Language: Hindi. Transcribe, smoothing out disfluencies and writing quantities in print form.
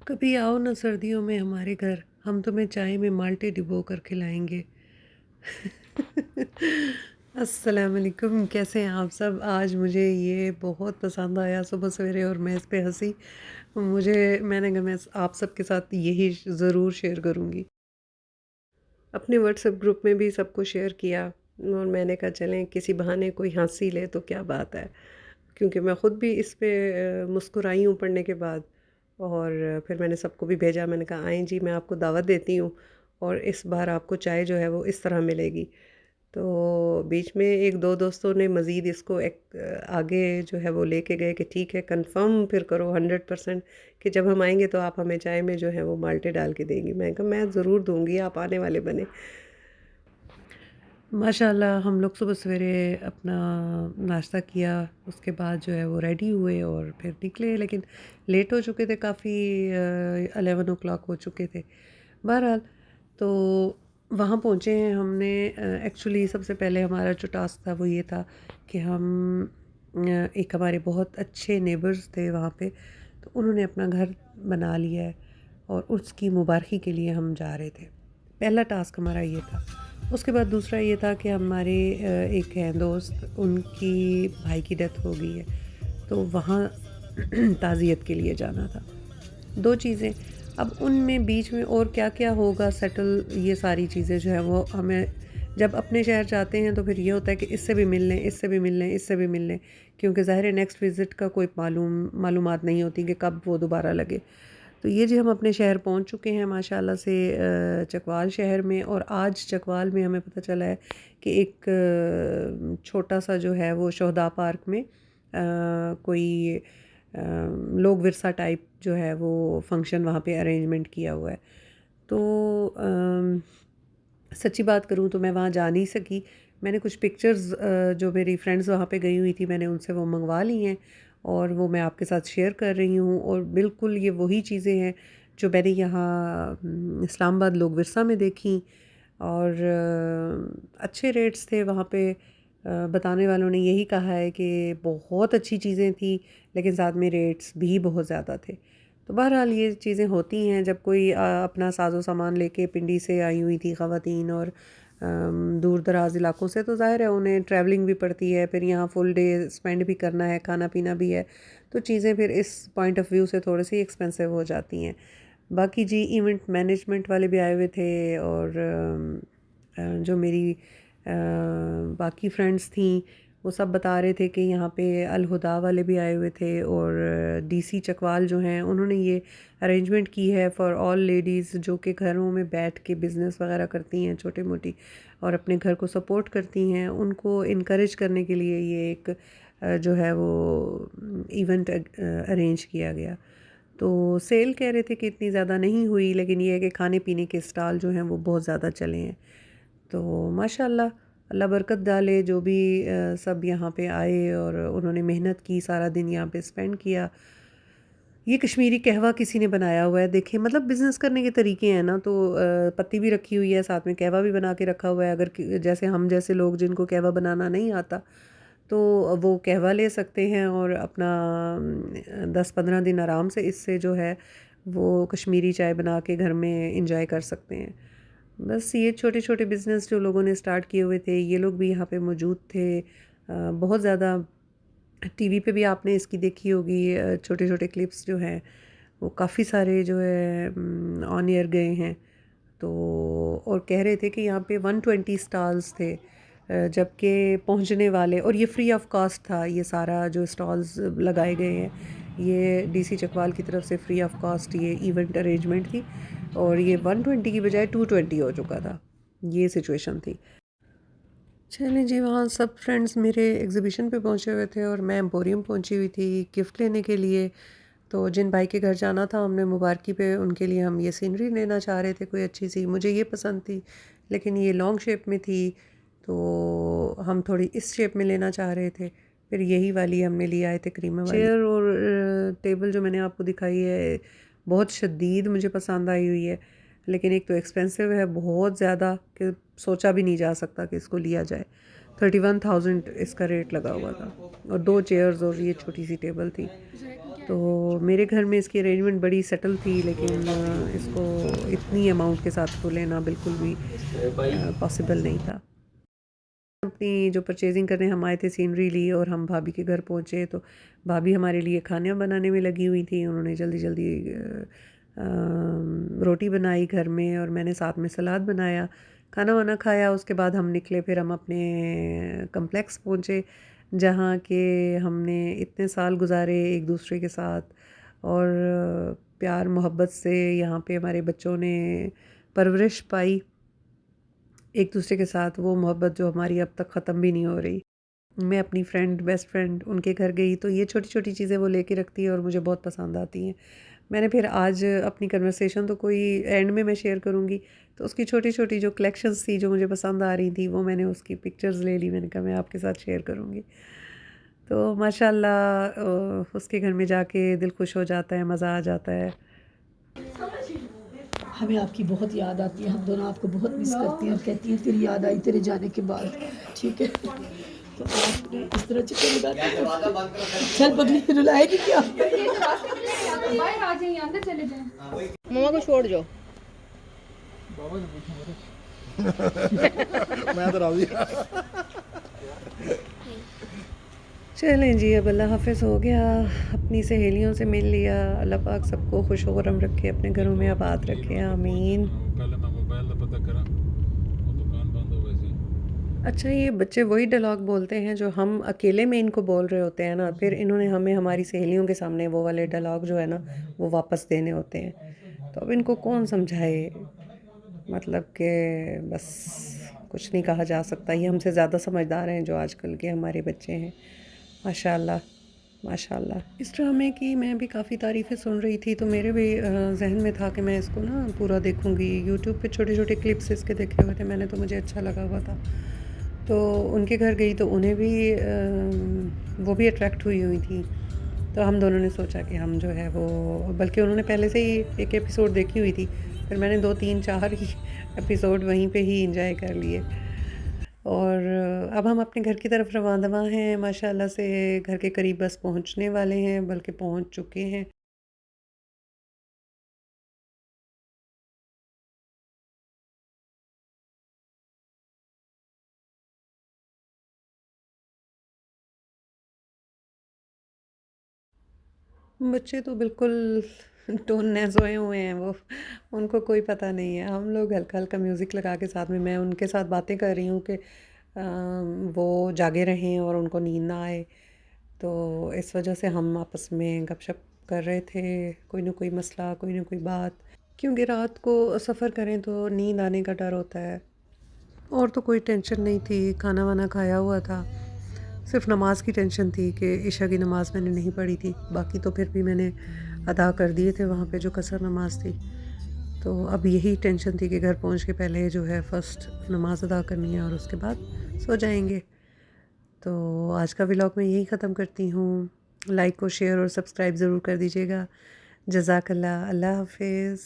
कभी आओ ना सर्दियों में हमारे घर, हम तुम्हें चाय में माल्टे डिबो कर खिलाएँगे। अस्सलाम वालेकुम, कैसे हैं आप सब? आज मुझे ये बहुत पसंद आया सुबह सवेरे और मैं इस पे हँसी। मैंने कहा मैं आप सबके साथ यही ज़रूर शेयर करूँगी। अपने व्हाट्सएप ग्रुप में भी सबको शेयर किया और मैंने कहा चलें किसी बहाने कोई हँस ही ले तो क्या बात है। क्योंकि मैं ख़ुद भी इस पे मुस्कुराई हूँ पढ़ने के बाद और फिर मैंने सबको भी भेजा। मैंने कहा आएँ जी, मैं आपको दावत देती हूँ और इस बार आपको चाय जो है वो इस तरह मिलेगी। तो बीच में 1-2 दोस्तों ने मज़ीद इसको आगे जो है वो लेके गए कि ठीक है, कन्फ़र्म फिर करो 100% कि जब हम आएँगे तो आप हमें चाय में जो है वो माल्टे डाल के देंगी। मैंने कहा मैं ज़रूर दूँगी, आप आने वाले बने। माशाल्लाह हम लोग सुबह सवेरे अपना नाश्ता किया, उसके बाद जो है वो रेडी हुए और फिर निकले, लेकिन लेट हो चुके थे काफ़ी, 11 ओ क्लॉक हो चुके थे। बहरहाल तो वहाँ पहुँचे हैं हमने। एक्चुअली सबसे पहले हमारा जो टास्क था वो ये था कि एक हमारे बहुत अच्छे नेबर्स थे वहाँ पे, तो उन्होंने अपना घर बना लिया है और उसकी मुबारकी के लिए हम जा रहे थे। पहला टास्क हमारा ये था। उसके बाद दूसरा ये था कि हमारे एक हैं दोस्त, उनकी भाई की डेथ हो गई है, तो वहाँ ताज़ियत के लिए जाना था। 2 चीज़ें। अब उनमें बीच में और क्या-क्या होगा सेटल, ये सारी चीज़ें जो है वो हमें जब अपने शहर जाते हैं तो फिर ये होता है कि इससे भी मिल लें, इससे भी मिल लें, इससे भी मिल लें, क्योंकि ज़ाहिर है नेक्स्ट विज़िट का कोई मालूमात नहीं होती कि कब वो दोबारा लगे। तो ये जी हम अपने शहर पहुंच चुके हैं माशाल्लाह से, चकवाल शहर में। और आज चकवाल में हमें पता चला है कि एक छोटा सा जो है वो शोहदा पार्क में कोई लोक विरसा टाइप जो है वो फंक्शन वहाँ पे अरेंजमेंट किया हुआ है। तो सच्ची बात करूँ तो मैं वहाँ जा नहीं सकी। मैंने कुछ पिक्चर्स जो मेरी फ्रेंड्स वहाँ पे गई हुई थी, मैंने उनसे वो मंगवा ली हैं और वो मैं आपके साथ शेयर कर रही हूँ। और बिल्कुल ये वही चीज़ें हैं जो मैंने यहाँ इस्लामाबाद लोक विरसा में देखी। और अच्छे रेट्स थे वहाँ पे। बताने वालों ने यही कहा है कि बहुत अच्छी चीज़ें थी, लेकिन साथ में रेट्स भी बहुत ज़्यादा थे। तो बहरहाल ये चीज़ें होती हैं जब कोई अपना साजो सामान लेके पिंडी से आई हुई थी ख़वातीन और दूर दराज इलाकों से, तो ज़ाहिर है उन्हें ट्रैवलिंग भी पड़ती है, फिर यहाँ फुल डे स्पेंड भी करना है, खाना पीना भी है, तो चीज़ें फिर इस पॉइंट ऑफ व्यू से थोड़ी सी एक्सपेंसिव हो जाती हैं। बाकी जी इवेंट मैनेजमेंट वाले भी आए हुए थे और जो मेरी बाकी फ्रेंड्स थी वो सब बता रहे थे कि यहाँ पे अल हुदा वाले भी आए हुए थे और डीसी चकवाल जो हैं उन्होंने ये अरेंजमेंट की है फॉर ऑल लेडीज़ जो कि घरों में बैठ के बिज़नेस वगैरह करती हैं छोटी मोटी और अपने घर को सपोर्ट करती हैं, उनको इनकरेज करने के लिए ये एक जो है वो इवेंट अरेंज किया गया। तो सेल कह रहे थे कि इतनी ज़्यादा नहीं हुई, लेकिन ये है कि खाने पीने के स्टॉल जो हैं वो बहुत ज़्यादा चले हैं। तो माशाल्लाह, अल्लाह बरकत डाले जो भी सब यहाँ पे आए और उन्होंने मेहनत की, सारा दिन यहाँ पे स्पेंड किया। ये कश्मीरी कहवा किसी ने बनाया हुआ है, देखें मतलब बिज़नेस करने के तरीके हैं ना। तो पत्ती भी रखी हुई है, साथ में कहवा भी बना के रखा हुआ है। अगर जैसे हम जैसे लोग जिनको कहवा बनाना नहीं आता तो वो कहवा ले सकते हैं और अपना 10-15 दिन आराम से इससे जो है वो कश्मीरी चाय बना के घर में इंजॉय कर सकते हैं। बस ये छोटे-छोटे बिज़नेस जो लोगों ने स्टार्ट किए हुए थे, ये लोग भी यहाँ पे मौजूद थे। बहुत ज़्यादा टीवी पे भी आपने इसकी देखी होगी, छोटे-छोटे क्लिप्स जो हैं, वो काफ़ी सारे जो है ऑन एयर गए हैं। तो और कह रहे थे कि यहाँ पे 120 स्टॉल्स थे, जबकि पहुँचने वाले, और ये फ्री ऑफ कॉस्ट था, ये सारा जो स्टॉल्स लगाए गए हैं, ये डीसी चकवाल की तरफ से फ्री ऑफ कॉस्ट ये इवेंट अरेंजमेंट थी और ये 120 की बजाय 220 हो चुका था। ये सिचुएशन थी। चलें जी, वहाँ सब फ्रेंड्स मेरे एग्ज़िबिशन पे पहुँचे हुए थे और मैं एम्पोरियम पहुँची हुई थी गिफ्ट लेने के लिए। तो जिन भाई के घर जाना था हमने मुबारकी पे, उनके लिए हम ये सीनरी लेना चाह रहे थे कोई अच्छी सी। मुझे ये पसंद थी लेकिन ये लॉन्ग शेप में थी, तो हम थोड़ी इस शेप में लेना चाह रहे थे। फिर यही वाली हमने ले आए थे क्रीमा वाली। चेयर और टेबल जो मैंने आपको दिखाई है बहुत शदीद मुझे पसंद आई हुई है, लेकिन एक तो एक्सपेंसिव है बहुत ज़्यादा कि सोचा भी नहीं जा सकता कि इसको लिया जाए। 31,000 इसका रेट लगा हुआ था और 2 चेयर्स और ये छोटी सी टेबल थी। तो मेरे घर में इसकी अरेंजमेंट बड़ी सेटल थी, लेकिन इसको इतनी अमाउंट के साथ तो लेना बिल्कुल भी पॉसिबल नहीं था। अपनी जो परचेज़िंग करने हम आए थे, सीनरी ली और हम भाभी के घर पहुँचे, तो भाभी हमारे लिए खाना बनाने में लगी हुई थी। उन्होंने जल्दी-जल्दी रोटी बनाई घर में और मैंने साथ में सलाद बनाया। खाना-वाना खाया, उसके बाद हम निकले, फिर हम अपने कॉम्प्लेक्स पहुँचे, जहाँ के हमने इतने साल गुज़ारे एक-दूसरे के साथ और प्यार मोहब्बत से यहाँ पे हमारे बच्चों ने परवरिश पाई। एक दूसरे के साथ वो मोहब्बत जो हमारी अब तक ख़त्म भी नहीं हो रही। मैं अपनी फ्रेंड, बेस्ट फ्रेंड उनके घर गई तो ये छोटी-छोटी चीज़ें वो लेके रखती है और मुझे बहुत पसंद आती हैं। मैंने फिर आज अपनी कन्वर्सेशन तो कोई एंड में मैं शेयर करूँगी, तो उसकी छोटी-छोटी जो कलेक्शंस थी जो मुझे पसंद आ रही थी, वो मैंने उसकी पिक्चर्स ले ली, मैंने कहा मैं आपके साथ शेयर करूँगी। तो माशाल्लाह उसके घर में जाके दिल खुश हो जाता है, मज़ा आ जाता है। हमें आपकी बहुत याद आती है, हम दोनों आपको बहुत मिस करती हैं और कहती हैं तेरी याद आई तेरे जाने के बाद। ठीक है, तो आपने इस तरह चक्कर लगा के चल पगली रुलाएगी क्या? बाहर आ जाइए, अंदर चले जाएं। मम्मा को छोड़ जाओ। मैं तो राजी। चलें जी, अब अल्लाह हाफ़िज़ हो गया, अपनी सहेलियों से मिल लिया। अल्लाह पाक सबको खुश व खुर्रम रखे, अपने घरों में आबाद रखे, आमीन। पहले मैं मोबाइल का पता करा, वो दुकान बंद हो गई थी। अच्छा, ये बच्चे वही डायलॉग बोलते हैं जो हम अकेले में इनको बोल रहे होते हैं ना, फिर इन्होंने हमें हमारी सहेलियों के सामने वो वाले डायलॉग जो है ना, वो वापस देने होते हैं। तो अब इनको कौन समझाए, मतलब कि बस कुछ नहीं कहा जा सकता। ये हमसे ज़्यादा समझदार हैं जो आजकल के हमारे बच्चे हैं, माशाल्लाह माशाल्लाह। इस ड्रामे की मैं भी काफ़ी तारीफ़ें सुन रही थी, तो मेरे भी ज़हन में था कि मैं इसको ना पूरा देखूँगी। यूट्यूब पे छोटे-छोटे क्लिप्स इसके देखे हुए थे मैंने, तो मुझे अच्छा लगा हुआ था। तो उनके घर गई तो उन्हें भी वो भी अट्रैक्ट हुई हुई थी। तो हम दोनों ने सोचा कि हम जो है वो, बल्कि उन्होंने पहले से ही एक एपिसोड देखी हुई थी, फिर मैंने 2, 3, 4 ही एपिसोड वहीं पे ही एंजॉय कर लिए। और अब हम अपने घर की तरफ रवाना हैं, माशाल्लाह से घर के करीब बस पहुंचने वाले हैं, बल्कि पहुंच चुके हैं। बच्चे तो बिल्कुल टोन सोए हुए हैं वो, उनको कोई पता नहीं है। हम लोग हल्का-हल्का म्यूज़िक लगा के साथ में, मैं उनके साथ बातें कर रही हूँ कि वो जागे रहें और उनको नींद ना आए। तो इस वजह से हम आपस में गपशप कर रहे थे, कोई ना कोई मसला, कोई ना कोई बात। क्योंकि रात को सफ़र करें तो नींद आने का डर होता है। और तो कोई टेंशन नहीं थी, खाना-वाना खाया हुआ था। सिर्फ़ नमाज़ की टेंशन थी कि इशा की नमाज़ मैंने नहीं पढ़ी थी, बाकी तो फिर भी मैंने अदा कर दिए थे वहाँ पे जो कसर नमाज़ थी। तो अब यही टेंशन थी कि घर पहुँच के पहले जो है फ़र्स्ट नमाज़ अदा करनी है और उसके बाद सो जाएँगे। तो आज का व्लॉग मैं यही ख़त्म करती हूँ। लाइक और शेयर और सब्सक्राइब ज़रूर कर दीजिएगा। जज़ाकल्लाह, अल्लाह हाफ़िज़।